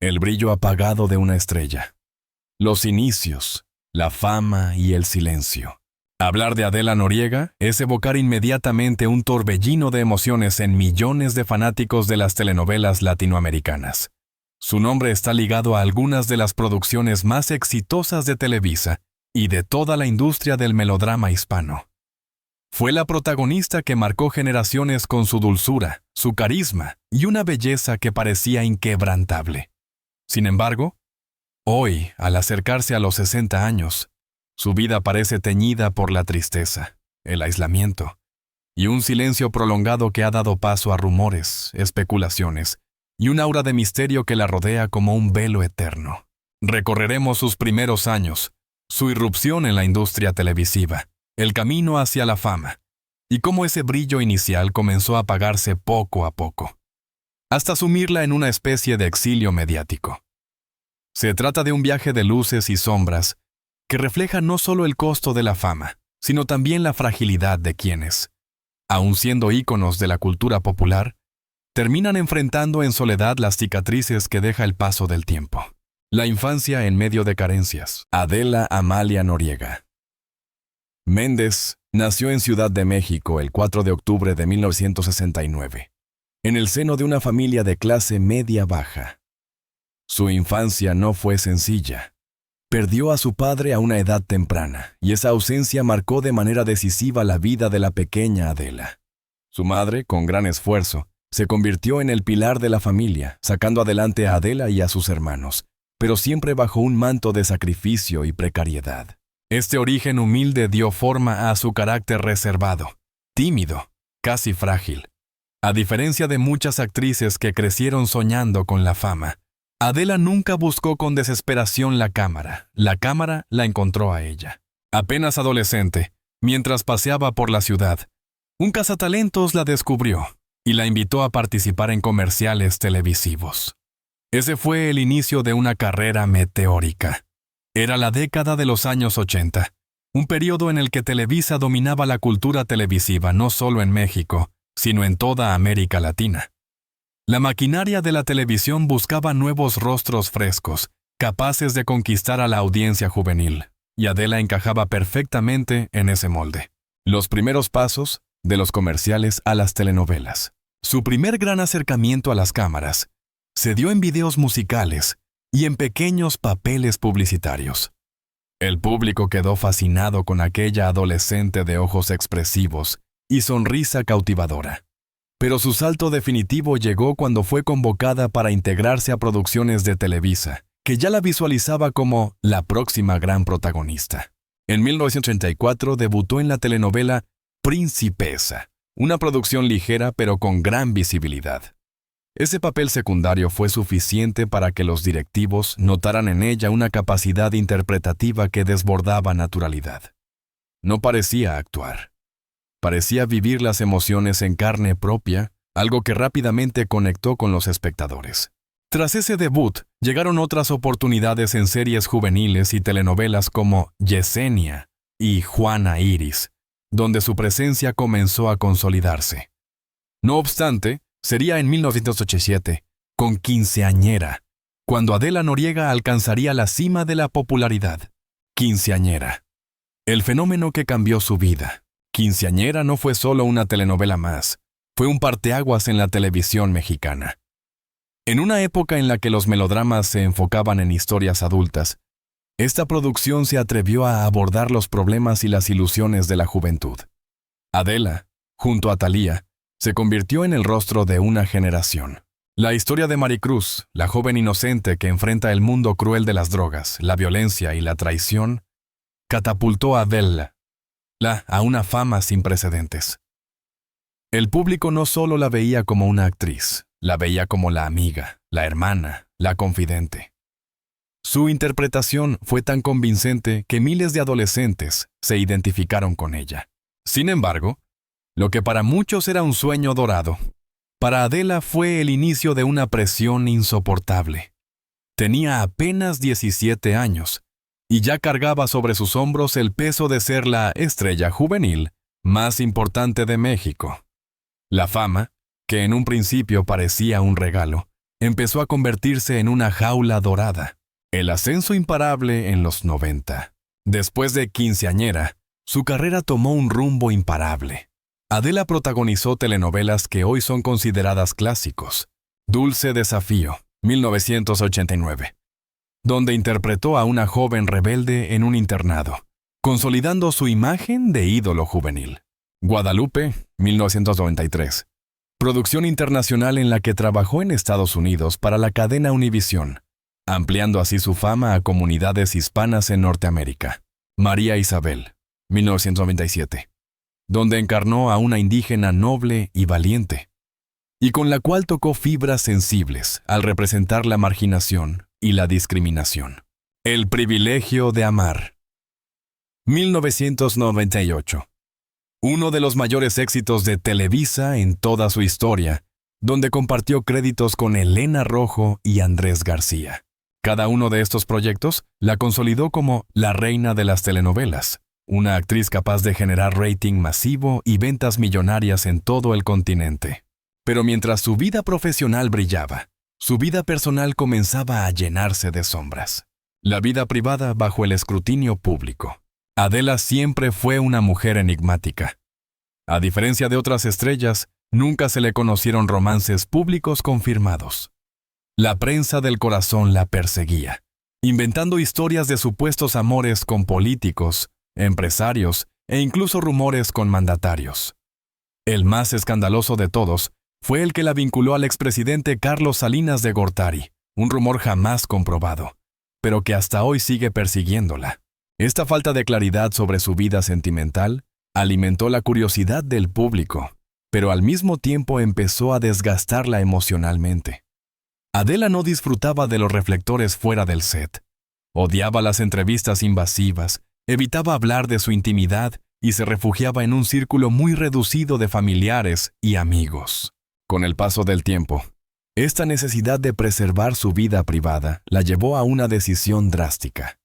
El brillo apagado de una estrella. Los inicios, la fama y el silencio. Hablar de Adela Noriega es evocar inmediatamente un torbellino de emociones en millones de fanáticos de las telenovelas latinoamericanas. Su nombre está ligado a algunas de las producciones más exitosas de Televisa y de toda la industria del melodrama hispano. Fue la protagonista que marcó generaciones con su dulzura, su carisma y una belleza que parecía inquebrantable. Sin embargo, hoy, al acercarse a los 60 años, su vida parece teñida por la tristeza, el aislamiento y un silencio prolongado que ha dado paso a rumores, especulaciones y un aura de misterio que la rodea como un velo eterno. Recorreremos sus primeros años, su irrupción en la industria televisiva, el camino hacia la fama, y cómo ese brillo inicial comenzó a apagarse poco a poco, hasta sumirla en una especie de exilio mediático. Se trata de un viaje de luces y sombras que refleja no solo el costo de la fama, sino también la fragilidad de quienes, aun siendo íconos de la cultura popular, terminan enfrentando en soledad las cicatrices que deja el paso del tiempo. La infancia en medio de carencias. Adela Amalia Noriega Méndez nació en Ciudad de México el 4 de octubre de 1969, en el seno de una familia de clase media-baja. Su infancia no fue sencilla. Perdió a su padre a una edad temprana, y esa ausencia marcó de manera decisiva la vida de la pequeña Adela. Su madre, con gran esfuerzo, se convirtió en el pilar de la familia, sacando adelante a Adela y a sus hermanos, pero siempre bajo un manto de sacrificio y precariedad. Este origen humilde dio forma a su carácter reservado, tímido, casi frágil. A diferencia de muchas actrices que crecieron soñando con la fama, Adela nunca buscó con desesperación la cámara la encontró a ella. Apenas adolescente, mientras paseaba por la ciudad, un cazatalentos la descubrió y la invitó a participar en comerciales televisivos. Ese fue el inicio de una carrera meteórica. Era la década de los años 80, un periodo en el que Televisa dominaba la cultura televisiva no solo en México, sino en toda América Latina. La maquinaria de la televisión buscaba nuevos rostros frescos, capaces de conquistar a la audiencia juvenil, y Adela encajaba perfectamente en ese molde. Los primeros pasos, de los comerciales a las telenovelas. Su primer gran acercamiento a las cámaras se dio en videos musicales y en pequeños papeles publicitarios. El público quedó fascinado con aquella adolescente de ojos expresivos y sonrisa cautivadora. Pero su salto definitivo llegó cuando fue convocada para integrarse a producciones de Televisa, que ya la visualizaba como la próxima gran protagonista. En 1984 debutó en la telenovela Principesa, una producción ligera pero con gran visibilidad. Ese papel secundario fue suficiente para que los directivos notaran en ella una capacidad interpretativa que desbordaba naturalidad. No parecía actuar. Parecía vivir las emociones en carne propia, algo que rápidamente conectó con los espectadores. Tras ese debut, llegaron otras oportunidades en series juveniles y telenovelas como Yesenia y Juana Iris, donde su presencia comenzó a consolidarse. No obstante, sería en 1987, con Quinceañera, cuando Adela Noriega alcanzaría la cima de la popularidad. Quinceañera. El fenómeno que cambió su vida. Quinceañera no fue solo una telenovela más, fue un parteaguas en la televisión mexicana. En una época en la que los melodramas se enfocaban en historias adultas, esta producción se atrevió a abordar los problemas y las ilusiones de la juventud. Adela, junto a Thalía, se convirtió en el rostro de una generación. La historia de Maricruz, la joven inocente que enfrenta el mundo cruel de las drogas, la violencia y la traición, catapultó a Adela a una fama sin precedentes. El público no solo la veía como una actriz, la veía como la amiga, la hermana, la confidente. Su interpretación fue tan convincente que miles de adolescentes se identificaron con ella. Sin embargo, lo que para muchos era un sueño dorado, para Adela fue el inicio de una presión insoportable. Tenía apenas 17 años y ya cargaba sobre sus hombros el peso de ser la estrella juvenil más importante de México. La fama, que en un principio parecía un regalo, empezó a convertirse en una jaula dorada. El ascenso imparable en los 90. Después de quinceañera, su carrera tomó un rumbo imparable. Adela protagonizó telenovelas que hoy son consideradas clásicos. Dulce Desafío, 1989, donde interpretó a una joven rebelde en un internado, consolidando su imagen de ídolo juvenil. Guadalupe, 1993, producción internacional en la que trabajó en Estados Unidos para la cadena Univisión, ampliando así su fama a comunidades hispanas en Norteamérica. María Isabel, 1997, donde encarnó a una indígena noble y valiente, y con la cual tocó fibras sensibles al representar la marginación y la discriminación. El privilegio de amar. 1998. Uno de los mayores éxitos de Televisa en toda su historia, donde compartió créditos con Elena Rojo y Andrés García. Cada uno de estos proyectos la consolidó como la reina de las telenovelas, una actriz capaz de generar rating masivo y ventas millonarias en todo el continente. Pero mientras su vida profesional brillaba, su vida personal comenzaba a llenarse de sombras. La vida privada bajo el escrutinio público. Adela siempre fue una mujer enigmática. A diferencia de otras estrellas, nunca se le conocieron romances públicos confirmados. La prensa del corazón la perseguía, inventando historias de supuestos amores con políticos, empresarios e incluso rumores con mandatarios. El más escandaloso de todos fue el que la vinculó al expresidente Carlos Salinas de Gortari, un rumor jamás comprobado, pero que hasta hoy sigue persiguiéndola. Esta falta de claridad sobre su vida sentimental alimentó la curiosidad del público, pero al mismo tiempo empezó a desgastarla emocionalmente. Adela no disfrutaba de los reflectores fuera del set. Odiaba las entrevistas invasivas, evitaba hablar de su intimidad y se refugiaba en un círculo muy reducido de familiares y amigos. Con el paso del tiempo, esta necesidad de preservar su vida privada la llevó a una decisión drástica: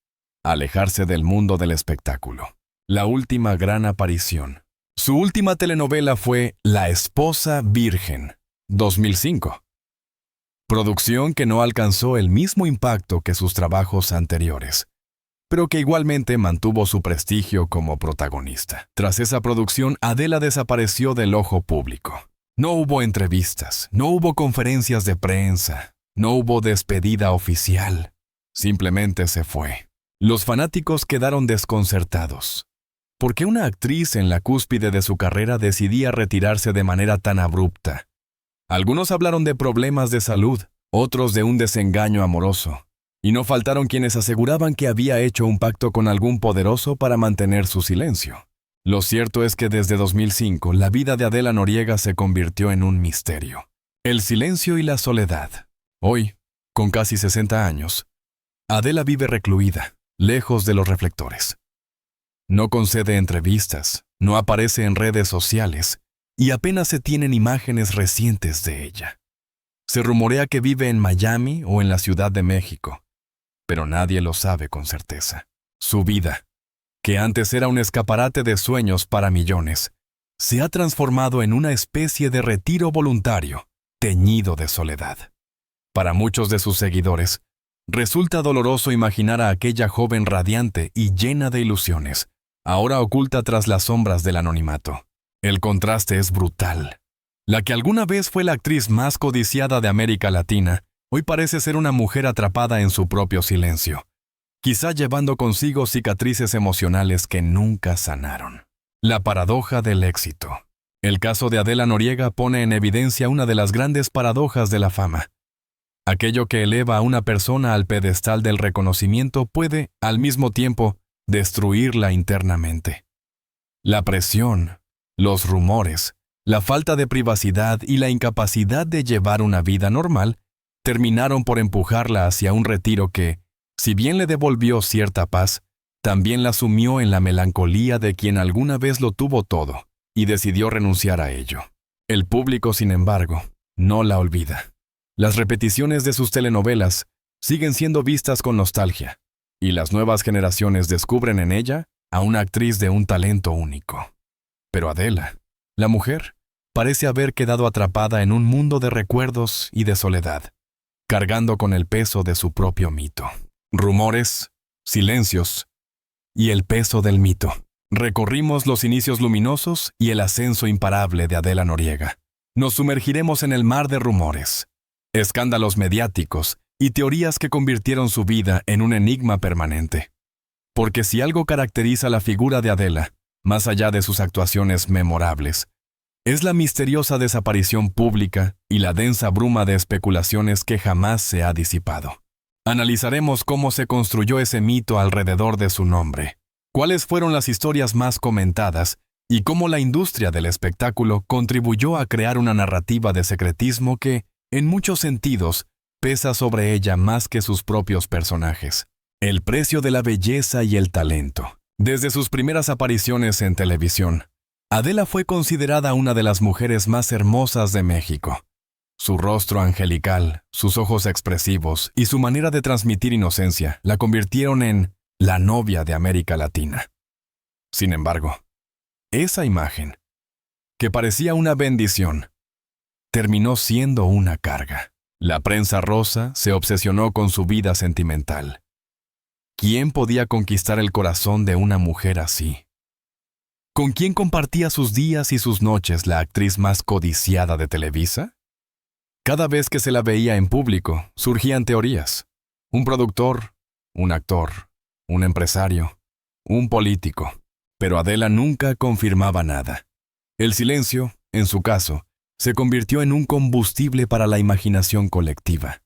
alejarse del mundo del espectáculo. La última gran aparición. Su última telenovela fue La esposa virgen, 2005. Producción que no alcanzó el mismo impacto que sus trabajos anteriores, pero que igualmente mantuvo su prestigio como protagonista. Tras esa producción, Adela desapareció del ojo público. No hubo entrevistas, no hubo conferencias de prensa, no hubo despedida oficial. Simplemente se fue. Los fanáticos quedaron desconcertados. ¿Por qué una actriz en la cúspide de su carrera decidía retirarse de manera tan abrupta? Algunos hablaron de problemas de salud, otros de un desengaño amoroso, y no faltaron quienes aseguraban que había hecho un pacto con algún poderoso para mantener su silencio. Lo cierto es que desde 2005 la vida de Adela Noriega se convirtió en un misterio. El silencio y la soledad. Hoy, con casi 60 años, Adela vive recluida, lejos de los reflectores. No concede entrevistas, no aparece en redes sociales, y apenas se tienen imágenes recientes de ella. Se rumorea que vive en Miami o en la Ciudad de México, pero nadie lo sabe con certeza. Su vida, que antes era un escaparate de sueños para millones, se ha transformado en una especie de retiro voluntario, teñido de soledad. Para muchos de sus seguidores, resulta doloroso imaginar a aquella joven radiante y llena de ilusiones, ahora oculta tras las sombras del anonimato. El contraste es brutal. La que alguna vez fue la actriz más codiciada de América Latina, hoy parece ser una mujer atrapada en su propio silencio, quizá llevando consigo cicatrices emocionales que nunca sanaron. La paradoja del éxito. El caso de Adela Noriega pone en evidencia una de las grandes paradojas de la fama. Aquello que eleva a una persona al pedestal del reconocimiento puede, al mismo tiempo, destruirla internamente. La presión, los rumores, la falta de privacidad y la incapacidad de llevar una vida normal terminaron por empujarla hacia un retiro que, si bien le devolvió cierta paz, también la sumió en la melancolía de quien alguna vez lo tuvo todo y decidió renunciar a ello. El público, sin embargo, no la olvida. Las repeticiones de sus telenovelas siguen siendo vistas con nostalgia, y las nuevas generaciones descubren en ella a una actriz de un talento único. Pero Adela, la mujer, parece haber quedado atrapada en un mundo de recuerdos y de soledad. cargando con el peso de su propio mito. Rumores, silencios y el peso del mito. Recorrimos los inicios luminosos y el ascenso imparable de Adela Noriega. Nos sumergiremos en el mar de rumores, escándalos mediáticos y teorías que convirtieron su vida en un enigma permanente. Porque si algo caracteriza la figura de Adela, más allá de sus actuaciones memorables, es la misteriosa desaparición pública y la densa bruma de especulaciones que jamás se ha disipado. Analizaremos cómo se construyó ese mito alrededor de su nombre, cuáles fueron las historias más comentadas y cómo la industria del espectáculo contribuyó a crear una narrativa de secretismo que, en muchos sentidos, pesa sobre ella más que sus propios personajes. El precio de la belleza y el talento. Desde sus primeras apariciones en televisión, Adela fue considerada una de las mujeres más hermosas de México. Su rostro angelical, sus ojos expresivos y su manera de transmitir inocencia la convirtieron en la novia de América Latina. Sin embargo, esa imagen, que parecía una bendición, terminó siendo una carga. La prensa rosa se obsesionó con su vida sentimental. ¿Quién podía conquistar el corazón de una mujer así? ¿Con quién compartía sus días y sus noches la actriz más codiciada de Televisa? Cada vez que se la veía en público, surgían teorías. Un productor, un actor, un empresario, un político. Pero Adela nunca confirmaba nada. El silencio, en su caso, se convirtió en un combustible para la imaginación colectiva.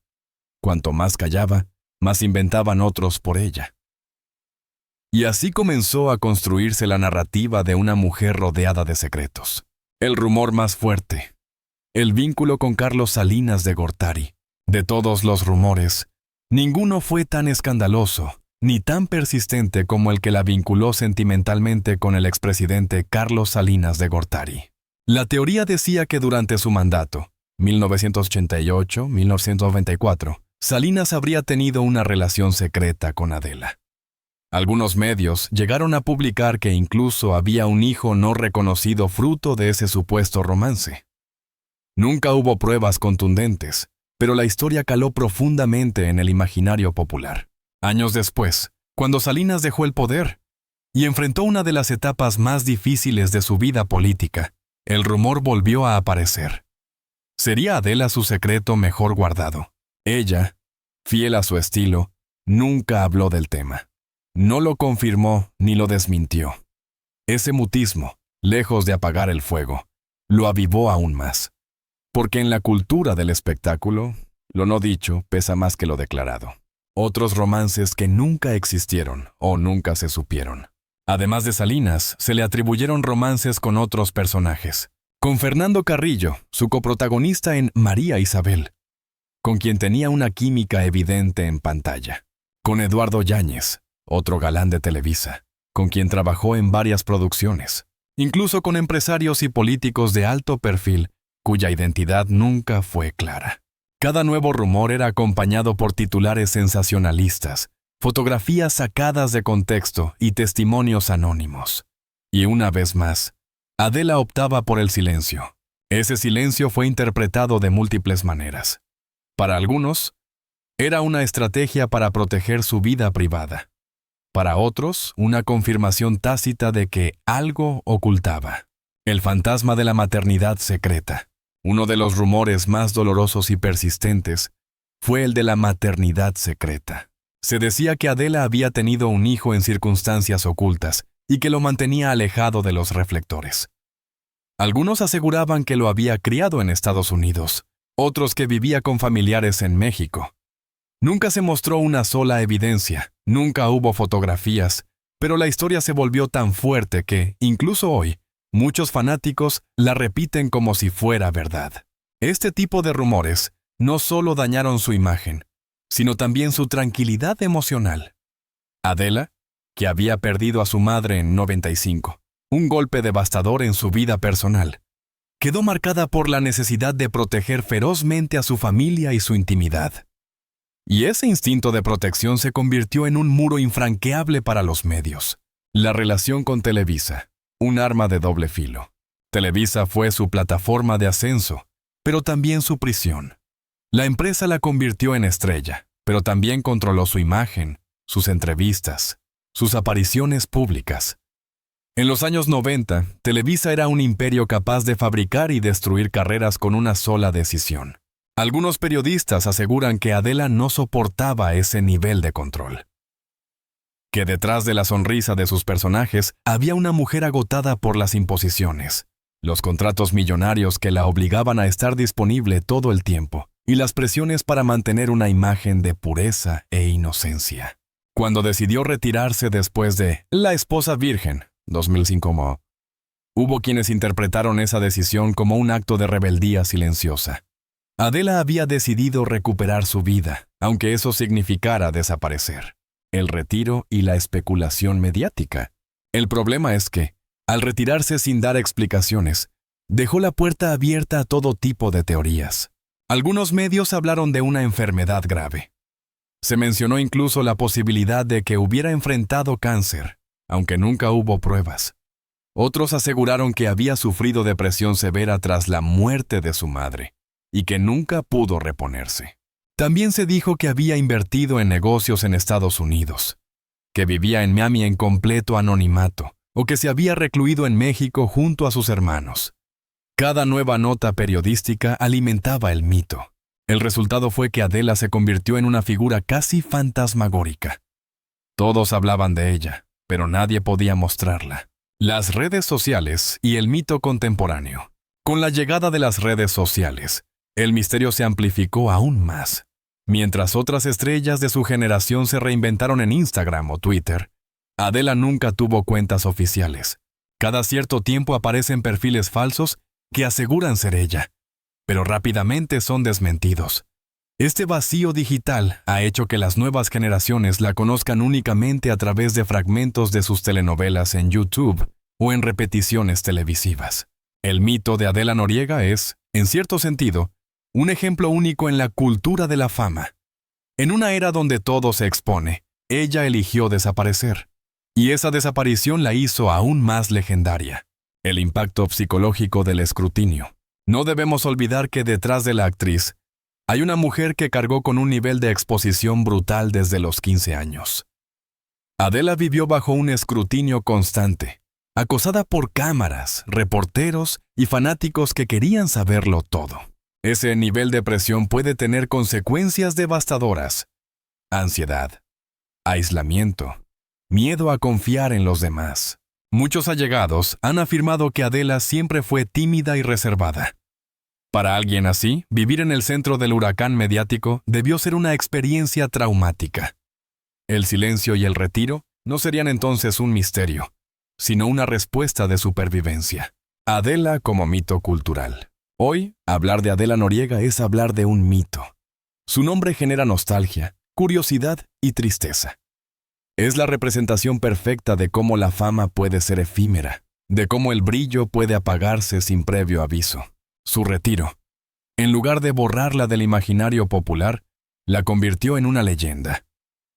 Cuanto más callaba, más inventaban otros por ella. Y así comenzó a construirse la narrativa de una mujer rodeada de secretos. El rumor más fuerte, el vínculo con Carlos Salinas de Gortari. De todos los rumores, ninguno fue tan escandaloso ni tan persistente como el que la vinculó sentimentalmente con el expresidente Carlos Salinas de Gortari. La teoría decía que durante su mandato, 1988-1994, Salinas habría tenido una relación secreta con Adela. Algunos medios llegaron a publicar que incluso había un hijo no reconocido fruto de ese supuesto romance. Nunca hubo pruebas contundentes, pero la historia caló profundamente en el imaginario popular. Años después, cuando Salinas dejó el poder y enfrentó una de las etapas más difíciles de su vida política, el rumor volvió a aparecer. ¿Sería Adela su secreto mejor guardado? Ella, fiel a su estilo, nunca habló del tema. No lo confirmó ni lo desmintió. Ese mutismo, lejos de apagar el fuego, lo avivó aún más. Porque en la cultura del espectáculo, lo no dicho pesa más que lo declarado. Otros romances que nunca existieron o nunca se supieron. Además de Salinas, se le atribuyeron romances con otros personajes. Con Fernando Carrillo, su coprotagonista en María Isabel, con quien tenía una química evidente en pantalla. Con Eduardo Yáñez, otro galán de Televisa, con quien trabajó en varias producciones. Incluso con empresarios y políticos de alto perfil, cuya identidad nunca fue clara. Cada nuevo rumor era acompañado por titulares sensacionalistas, fotografías sacadas de contexto y testimonios anónimos. Y una vez más, Adela optaba por el silencio. Ese silencio fue interpretado de múltiples maneras. Para algunos, era una estrategia para proteger su vida privada. Para otros, una confirmación tácita de que algo ocultaba. El fantasma de la maternidad secreta. Uno de los rumores más dolorosos y persistentes fue el de la maternidad secreta. Se decía que Adela había tenido un hijo en circunstancias ocultas y que lo mantenía alejado de los reflectores. Algunos aseguraban que lo había criado en Estados Unidos, otros que vivía con familiares en México. Nunca se mostró una sola evidencia, nunca hubo fotografías, pero la historia se volvió tan fuerte que, incluso hoy, muchos fanáticos la repiten como si fuera verdad. Este tipo de rumores no solo dañaron su imagen, sino también su tranquilidad emocional. Adela, que había perdido a su madre en 95, un golpe devastador en su vida personal, quedó marcada por la necesidad de proteger ferozmente a su familia y su intimidad. Y ese instinto de protección se convirtió en un muro infranqueable para los medios. La relación con Televisa, un arma de doble filo. Televisa fue su plataforma de ascenso, pero también su prisión. La empresa la convirtió en estrella, pero también controló su imagen, sus entrevistas, sus apariciones públicas. En los años 90, Televisa era un imperio capaz de fabricar y destruir carreras con una sola decisión. Algunos periodistas aseguran que Adela no soportaba ese nivel de control. Que detrás de la sonrisa de sus personajes había una mujer agotada por las imposiciones, los contratos millonarios que la obligaban a estar disponible todo el tiempo, y las presiones para mantener una imagen de pureza e inocencia. Cuando decidió retirarse después de La esposa virgen, 2005, hubo quienes interpretaron esa decisión como un acto de rebeldía silenciosa. Adela había decidido recuperar su vida, aunque eso significara desaparecer. El retiro y la especulación mediática. El problema es que, al retirarse sin dar explicaciones, dejó la puerta abierta a todo tipo de teorías. Algunos medios hablaron de una enfermedad grave. Se mencionó incluso la posibilidad de que hubiera enfrentado cáncer, aunque nunca hubo pruebas. Otros aseguraron que había sufrido depresión severa tras la muerte de su madre, y que nunca pudo reponerse. También se dijo que había invertido en negocios en Estados Unidos, que vivía en Miami en completo anonimato, o que se había recluido en México junto a sus hermanos. Cada nueva nota periodística alimentaba el mito. El resultado fue que Adela se convirtió en una figura casi fantasmagórica. Todos hablaban de ella, pero nadie podía mostrarla. Las redes sociales y el mito contemporáneo. Con la llegada de las redes sociales, el misterio se amplificó aún más. Mientras otras estrellas de su generación se reinventaron en Instagram o Twitter, Adela nunca tuvo cuentas oficiales. Cada cierto tiempo aparecen perfiles falsos que aseguran ser ella, pero rápidamente son desmentidos. Este vacío digital ha hecho que las nuevas generaciones la conozcan únicamente a través de fragmentos de sus telenovelas en YouTube o en repeticiones televisivas. El mito de Adela Noriega es, en cierto sentido, un ejemplo único en la cultura de la fama. En una era donde todo se expone, ella eligió desaparecer. Y esa desaparición la hizo aún más legendaria. El impacto psicológico del escrutinio. No debemos olvidar que detrás de la actriz hay una mujer que cargó con un nivel de exposición brutal desde los 15 años. Adela vivió bajo un escrutinio constante, acosada por cámaras, reporteros y fanáticos que querían saberlo todo. Ese nivel de presión puede tener consecuencias devastadoras. Ansiedad, aislamiento, miedo a confiar en los demás. Muchos allegados han afirmado que Adela siempre fue tímida y reservada. Para alguien así, vivir en el centro del huracán mediático debió ser una experiencia traumática. El silencio y el retiro no serían entonces un misterio, sino una respuesta de supervivencia. Adela como mito cultural. Hoy, hablar de Adela Noriega es hablar de un mito. Su nombre genera nostalgia, curiosidad y tristeza. Es la representación perfecta de cómo la fama puede ser efímera, de cómo el brillo puede apagarse sin previo aviso. Su retiro, en lugar de borrarla del imaginario popular, la convirtió en una leyenda.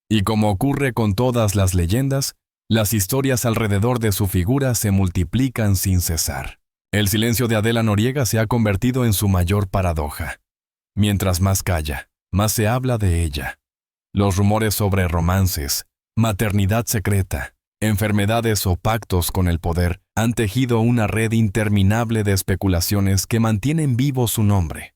Y como ocurre con todas las leyendas, las historias alrededor de su figura se multiplican sin cesar. El silencio de Adela Noriega se ha convertido en su mayor paradoja. Mientras más calla, más se habla de ella. Los rumores sobre romances, maternidad secreta, enfermedades o pactos con el poder han tejido una red interminable de especulaciones que mantienen vivo su nombre,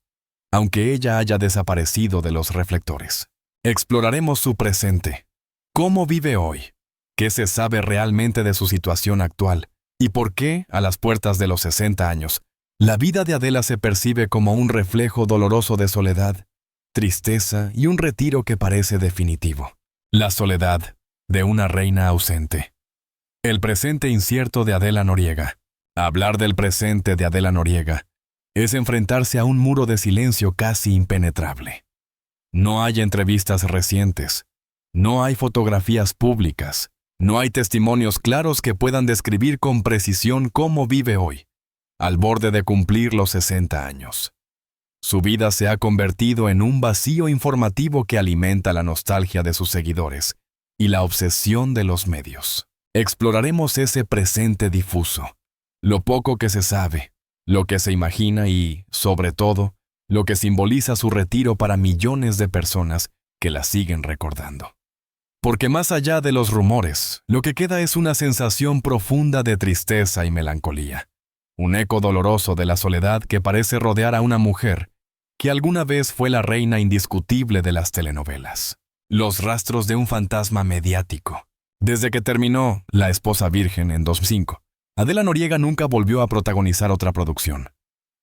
aunque ella haya desaparecido de los reflectores. Exploraremos su presente. ¿Cómo vive hoy? ¿Qué se sabe realmente de su situación actual? ¿Y por qué, a las puertas de los 60 años, la vida de Adela se percibe como un reflejo doloroso de soledad, tristeza y un retiro que parece definitivo? La soledad de una reina ausente. El presente incierto de Adela Noriega. Hablar del presente de Adela Noriega es enfrentarse a un muro de silencio casi impenetrable. No hay entrevistas recientes, no hay fotografías públicas, no hay testimonios claros que puedan describir con precisión cómo vive hoy, al borde de cumplir los 60 años. Su vida se ha convertido en un vacío informativo que alimenta la nostalgia de sus seguidores y la obsesión de los medios. Exploraremos ese presente difuso, lo poco que se sabe, lo que se imagina y, sobre todo, lo que simboliza su retiro para millones de personas que la siguen recordando. Porque más allá de los rumores, lo que queda es una sensación profunda de tristeza y melancolía, un eco doloroso de la soledad que parece rodear a una mujer que alguna vez fue la reina indiscutible de las telenovelas. Los rastros de un fantasma mediático. Desde que terminó La esposa virgen en 2005, Adela Noriega nunca volvió a protagonizar otra producción.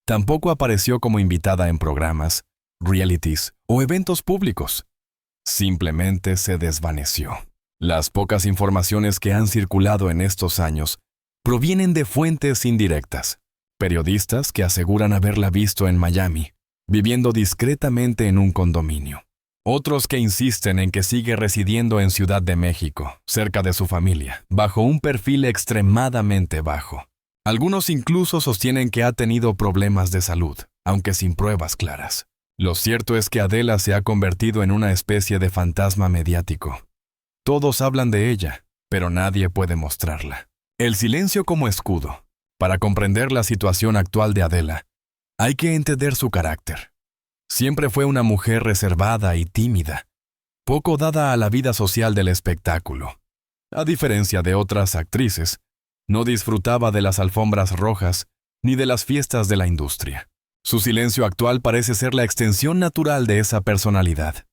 Tampoco apareció como invitada en programas, realities o eventos públicos. Simplemente se desvaneció. Las pocas informaciones que han circulado en estos años provienen de fuentes indirectas. Periodistas que aseguran haberla visto en Miami, viviendo discretamente en un condominio. Otros que insisten en que sigue residiendo en Ciudad de México, cerca de su familia, bajo un perfil extremadamente bajo. Algunos incluso sostienen que ha tenido problemas de salud, aunque sin pruebas claras. Lo cierto es que Adela se ha convertido en una especie de fantasma mediático. Todos hablan de ella, pero nadie puede mostrarla. El silencio como escudo. Para comprender la situación actual de Adela, hay que entender su carácter. Siempre fue una mujer reservada y tímida, poco dada a la vida social del espectáculo. A diferencia de otras actrices, no disfrutaba de las alfombras rojas ni de las fiestas de la industria. Su silencio actual parece ser la extensión natural de esa personalidad.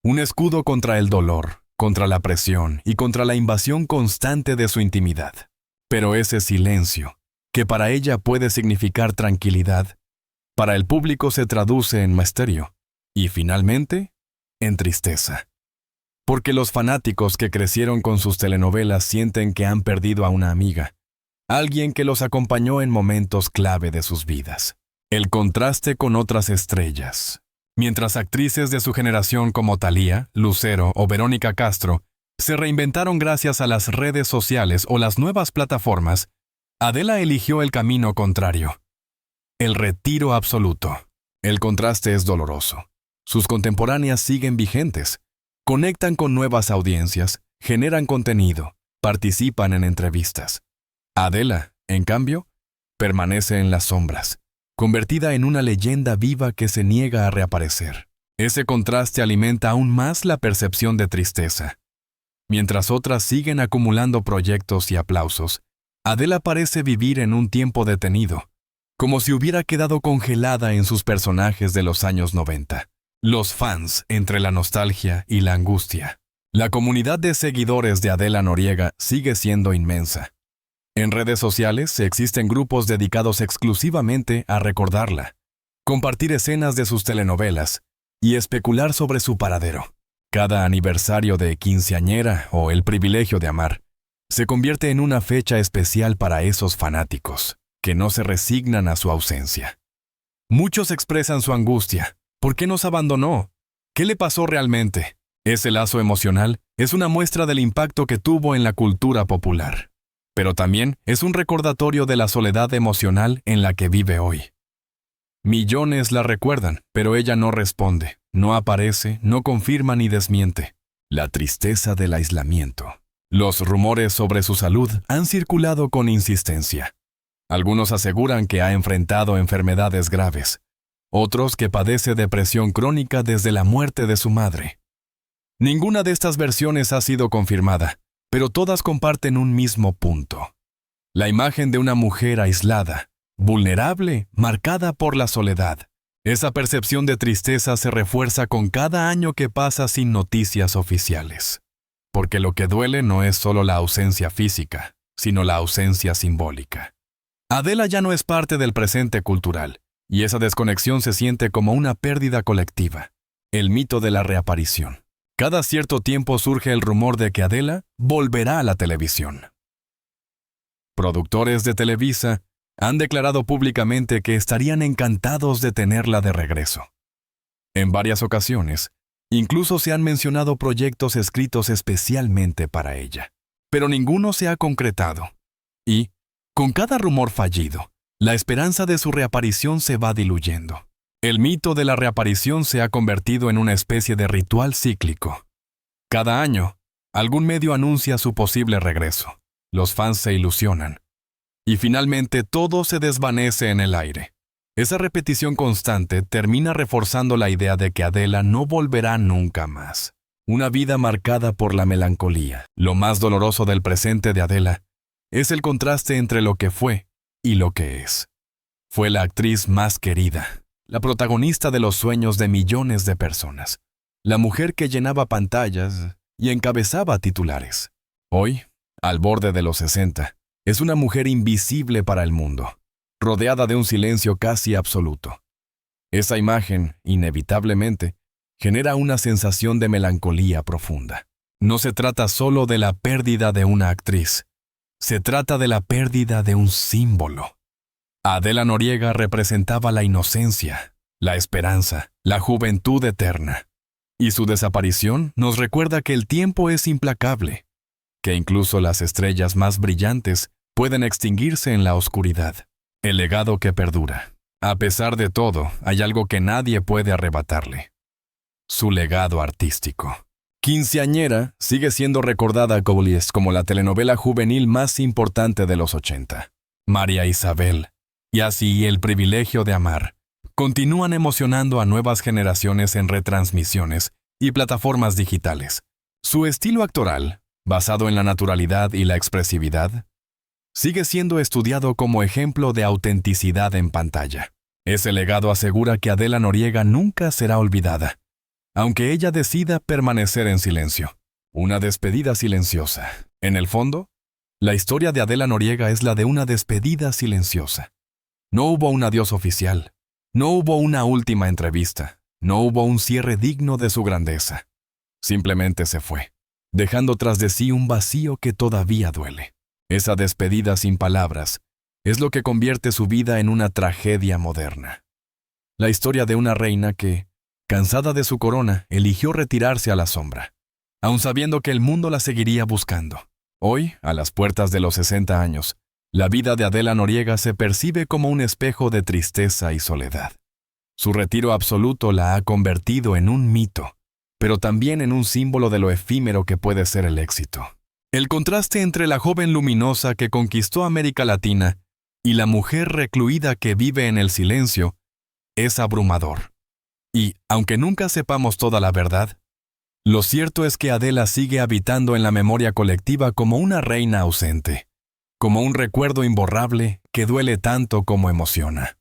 Un escudo contra el dolor, contra la presión y contra la invasión constante de su intimidad. Pero ese silencio, que para ella puede significar tranquilidad, para el público se traduce en misterio y, finalmente, en tristeza. Porque los fanáticos que crecieron con sus telenovelas sienten que han perdido a una amiga, alguien que los acompañó en momentos clave de sus vidas. El contraste con otras estrellas. Mientras actrices de su generación como Thalía, Lucero o Verónica Castro se reinventaron gracias a las redes sociales o las nuevas plataformas, Adela eligió el camino contrario. El retiro absoluto. El contraste es doloroso. Sus contemporáneas siguen vigentes, conectan con nuevas audiencias, generan contenido, participan en entrevistas. Adela, en cambio, permanece en las sombras, convertida en una leyenda viva que se niega a reaparecer. Ese contraste alimenta aún más la percepción de tristeza. Mientras otras siguen acumulando proyectos y aplausos, Adela parece vivir en un tiempo detenido, como si hubiera quedado congelada en sus personajes de los años 90. Los fans entre la nostalgia y la angustia. La comunidad de seguidores de Adela Noriega sigue siendo inmensa. En redes sociales existen grupos dedicados exclusivamente a recordarla, compartir escenas de sus telenovelas y especular sobre su paradero. Cada aniversario de quinceañera o el privilegio de amar se convierte en una fecha especial para esos fanáticos, que no se resignan a su ausencia. Muchos expresan su angustia. ¿Por qué nos abandonó? ¿Qué le pasó realmente? Ese lazo emocional es una muestra del impacto que tuvo en la cultura popular. Pero también es un recordatorio de la soledad emocional en la que vive hoy. Millones la recuerdan, pero ella no responde, no aparece, no confirma ni desmiente. La tristeza del aislamiento. Los rumores sobre su salud han circulado con insistencia. Algunos aseguran que ha enfrentado enfermedades graves, otros que padece depresión crónica desde la muerte de su madre. Ninguna de estas versiones ha sido confirmada, pero todas comparten un mismo punto. La imagen de una mujer aislada, vulnerable, marcada por la soledad. Esa percepción de tristeza se refuerza con cada año que pasa sin noticias oficiales. Porque lo que duele no es solo la ausencia física, sino la ausencia simbólica. Adela ya no es parte del presente cultural, y esa desconexión se siente como una pérdida colectiva. El mito de la reaparición. Cada cierto tiempo surge el rumor de que Adela volverá a la televisión. Productores de Televisa han declarado públicamente que estarían encantados de tenerla de regreso. En varias ocasiones, incluso se han mencionado proyectos escritos especialmente para ella, pero ninguno se ha concretado. Y, con cada rumor fallido, la esperanza de su reaparición se va diluyendo. El mito de la reaparición se ha convertido en una especie de ritual cíclico. Cada año, algún medio anuncia su posible regreso. Los fans se ilusionan. Y finalmente todo se desvanece en el aire. Esa repetición constante termina reforzando la idea de que Adela no volverá nunca más. Una vida marcada por la melancolía. Lo más doloroso del presente de Adela es el contraste entre lo que fue y lo que es. Fue la actriz más querida, la protagonista de los sueños de millones de personas, la mujer que llenaba pantallas y encabezaba titulares. Hoy, al borde de los 60, es una mujer invisible para el mundo, rodeada de un silencio casi absoluto. Esa imagen, inevitablemente, genera una sensación de melancolía profunda. No se trata solo de la pérdida de una actriz, se trata de la pérdida de un símbolo. Adela Noriega representaba la inocencia, la esperanza, la juventud eterna. Y su desaparición nos recuerda que el tiempo es implacable, que incluso las estrellas más brillantes pueden extinguirse en la oscuridad. El legado que perdura. A pesar de todo, hay algo que nadie puede arrebatarle: su legado artístico. Quinceañera sigue siendo recordada como la telenovela juvenil más importante de los 80. María Isabel, y así El privilegio de amar, continúan emocionando a nuevas generaciones en retransmisiones y plataformas digitales. Su estilo actoral, basado en la naturalidad y la expresividad, sigue siendo estudiado como ejemplo de autenticidad en pantalla. Ese legado asegura que Adela Noriega nunca será olvidada, aunque ella decida permanecer en silencio. Una despedida silenciosa. En el fondo, la historia de Adela Noriega es la de una despedida silenciosa. No hubo un adiós oficial, no hubo una última entrevista, no hubo un cierre digno de su grandeza. Simplemente se fue, dejando tras de sí un vacío que todavía duele. Esa despedida sin palabras es lo que convierte su vida en una tragedia moderna. La historia de una reina que, cansada de su corona, eligió retirarse a la sombra, aun sabiendo que el mundo la seguiría buscando. Hoy, a las puertas de los 60 años, la vida de Adela Noriega se percibe como un espejo de tristeza y soledad. Su retiro absoluto la ha convertido en un mito, pero también en un símbolo de lo efímero que puede ser el éxito. El contraste entre la joven luminosa que conquistó América Latina y la mujer recluida que vive en el silencio es abrumador. Y, aunque nunca sepamos toda la verdad, lo cierto es que Adela sigue habitando en la memoria colectiva como una reina ausente, como un recuerdo imborrable que duele tanto como emociona.